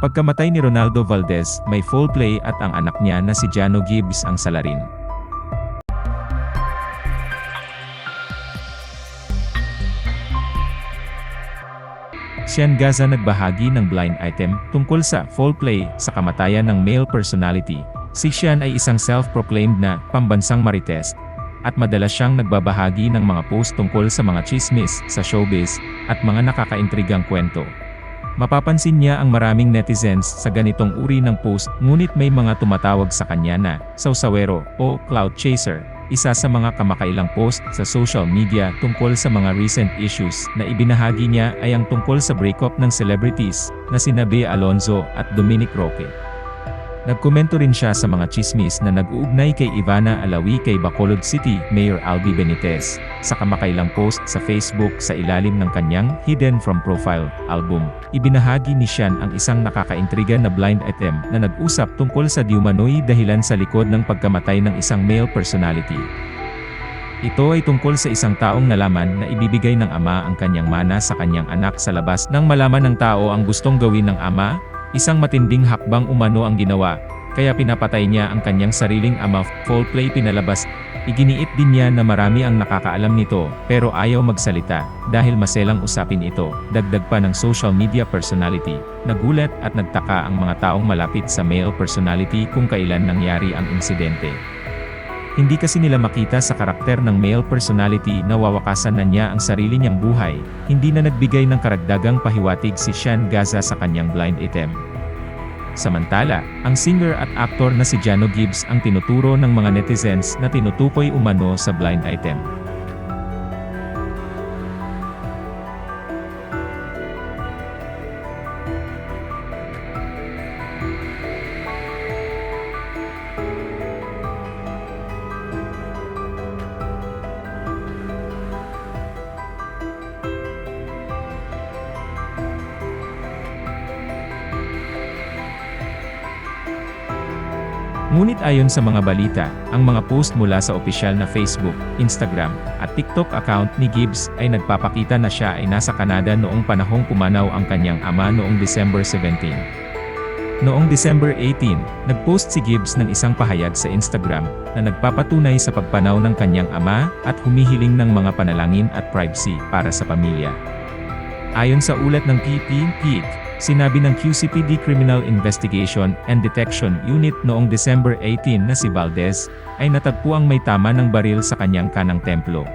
Pagkamatay ni Ronaldo Valdez, may foul play at ang anak niya na si Jano Gibbs ang salarin. Sean Gaza nagbahagi ng blind item tungkol sa foul play sa kamatayan ng male personality. Si Sean ay isang self-proclaimed na pambansang marites at madalas siyang nagbabahagi ng mga post tungkol sa mga chismis sa showbiz at mga nakakaintrigang kwento. Mapapansin niya ang maraming netizens sa ganitong uri ng post, ngunit may mga tumatawag sa kanya na sawsawero o cloud chaser. Isa sa mga kamakailang post sa social media tungkol sa mga recent issues na ibinahagi niya ay ang tungkol sa breakup ng celebrities na sina Bea Alonzo at Dominic Roque. Nagkomento rin siya sa mga chismis na nag-uugnay kay Ivana Alawi kay Bacolod City Mayor Albi Benitez. Sa kamakailang post sa Facebook sa ilalim ng kanyang Hidden From Profile album, ibinahagi ni Sean ang isang nakakaintriga na blind item na nag-usap tungkol sa diumanoy dahilan sa likod ng pagkamatay ng isang male personality. Ito ay tungkol sa isang taong nalaman na ibibigay ng ama ang kanyang mana sa kanyang anak sa labas nang malaman ng tao ang gustong gawin ng ama. Isang matinding hakbang umano ang ginawa, kaya pinapatay niya ang kanyang sariling ama. Foul play pinalabas. Iginiit din niya na marami ang nakakaalam nito, pero ayaw magsalita, dahil maselang usapin ito. Dagdag pa ng social media personality, nagulat at nagtaka ang mga taong malapit sa male personality kung kailan nangyari ang insidente. Hindi kasi nila makita sa karakter ng male personality na wawakasan na niya ang sarili niyang buhay. Hindi na nagbigay ng karagdagang pahiwatig si Sean Gaza sa kanyang blind item. Samantala, ang singer at aktor na si Jano Gibbs ang tinuturo ng mga netizens na tinutukoy umano sa blind item. Ngunit ayon sa mga balita, ang mga post mula sa opisyal na Facebook, Instagram, at TikTok account ni Gibbs ay nagpapakita na siya ay nasa Canada noong panahong pumanaw ang kanyang ama noong December 17. Noong December 18, nagpost si Gibbs ng isang pahayag sa Instagram na nagpapatunay sa pagpanaw ng kanyang ama at humihiling ng mga panalangin at privacy para sa pamilya. Ayon sa ulat ng PPP, sinabi ng QCPD Criminal Investigation and Detection Unit noong December 18 na si Valdez ay natagpuang may tama ng baril sa kanyang kanang templo.